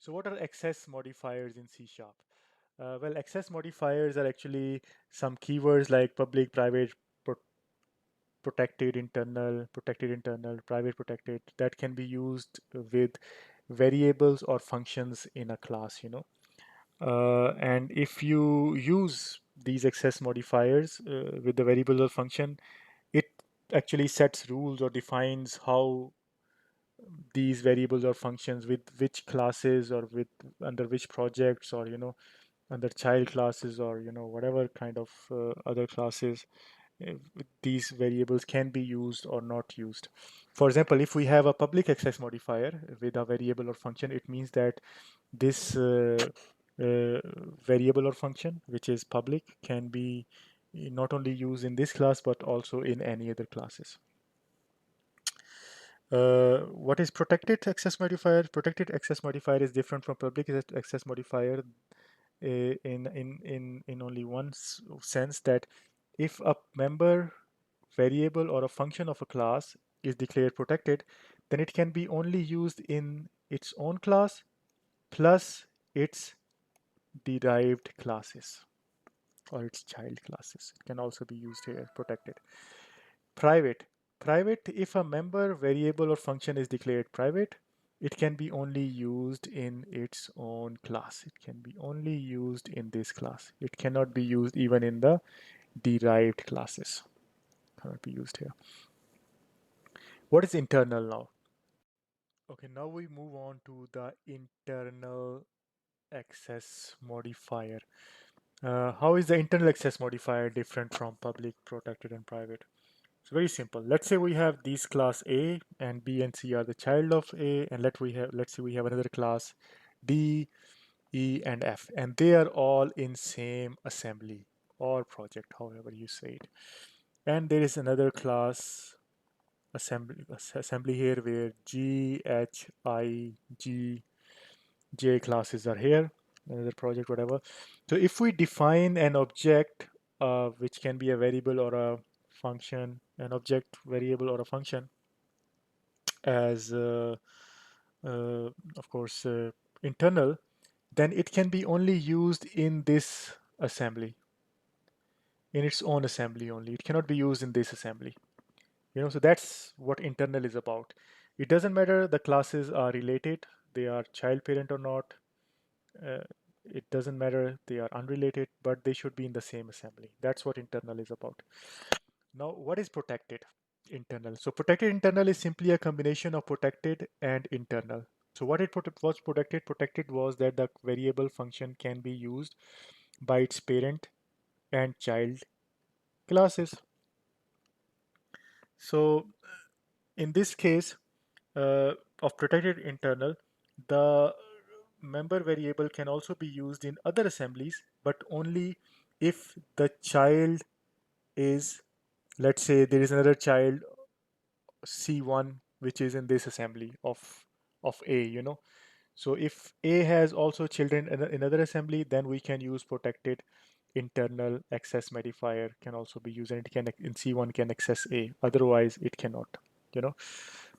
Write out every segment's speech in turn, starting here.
So what are access modifiers in C Sharp? Well, access modifiers are actually some keywords like public, private, pro protected internal, private protected, that can be used with variables or functions in a class, and if you use these access modifiers with the variable or function, it actually sets rules or defines how these variables or functions with which classes or with under which projects, or under child classes, or whatever kind of other classes, these variables can be used or not used. For example, if we have a public access modifier with a variable or function, it means that this variable or function, which is public, can be not only used in this class but also in any other classes. What is protected access modifier? Protected access modifier is different from public access modifier in only one sense, that if a member variable or a function of a class is declared protected, then it can be only used in its own class plus its derived classes or its child classes. It can also be used here, protected. Private. Private, if a member variable or function is declared private, it can be only used in its own class. It can be only used in this class. It cannot be used even in the derived classes. Cannot be used here. What is internal now? Okay, now we move on to the internal access modifier. How is the internal access modifier different from public, protected, and private? It's very simple. Let's say we have these class A and B and C are the child of A, and let's say we have another class D, E, and F, and they are all in same assembly or project, however you say it. And there is another class assembly here where G, H, I, G, J classes are here, another project, whatever. So if we define an object, which can be a variable or a function, an object, variable, or a function, as of course internal, then it can be only used in this assembly, in its own assembly only. It cannot be used in this assembly. So that's what internal is about. It doesn't matter the classes are related, they are child parent or not. Uh, it doesn't matter they are unrelated, but they should be in the same assembly. That's what internal is about. Now, what is protected internal? So protected internal is simply a combination of protected and internal. So what was protected? Protected was that the variable function can be used by its parent and child classes. So in this case of protected internal, the member variable can also be used in other assemblies, but only if the child is, let's say there is another child C1 which is in this assembly of A. So if A has also children in another assembly, then we can use protected internal access modifier can also be used, and it can in C1 can access A, otherwise it cannot. you know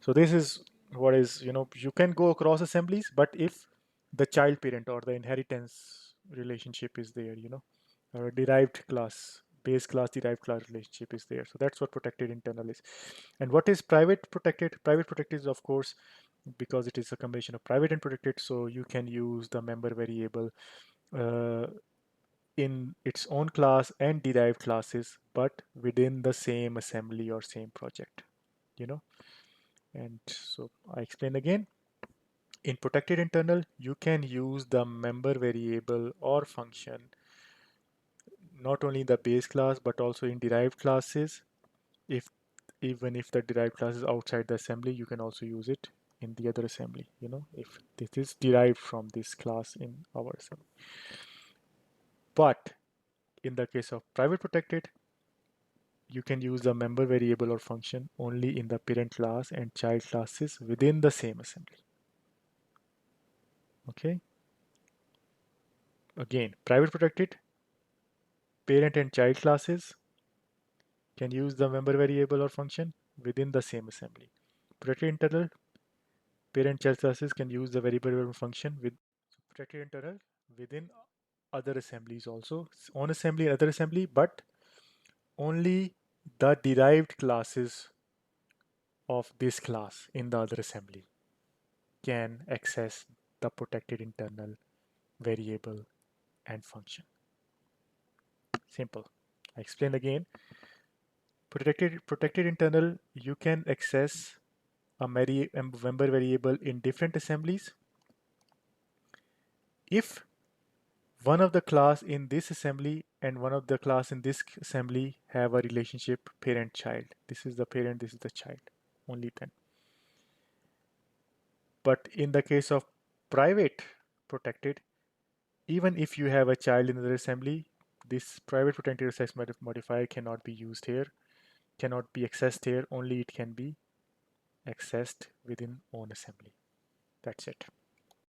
so this is what is, you can go across assemblies, but if the child parent or the inheritance relationship is there, or a derived class, base class derived class relationship is there. So that's what protected internal is. And what is private protected? Private protected is, of course, because it is a combination of private and protected, so you can use the member variable uh, in its own class and derived classes, but within the same assembly or same project. you know and so I explain again. In protected internal, you can use the member variable or function not only in the base class but also in derived classes. If Even if the derived class is outside the assembly, you can also use it in the other assembly, if this is derived from this class in our assembly. But in the case of private protected, you can use the member variable or function only in the parent class and child classes within the same assembly. Okay. Again, private protected, parent and child classes can use the member variable or function within the same assembly. Protected internal, parent child classes can use the variable or function protected internal within other assemblies also, on assembly and other assembly, but only the derived classes of this class in the other assembly can access the protected internal variable and function. Simple. I explain again. Protected internal, you can access a member variable in different assemblies if one of the class in this assembly and one of the class in this assembly have a relationship parent-child. This is the parent, this is the child. Only then. But in the case of private protected, even if you have a child in the assembly, this private protected access modifier cannot be used here, cannot be accessed here, only it can be accessed within own assembly. That's it.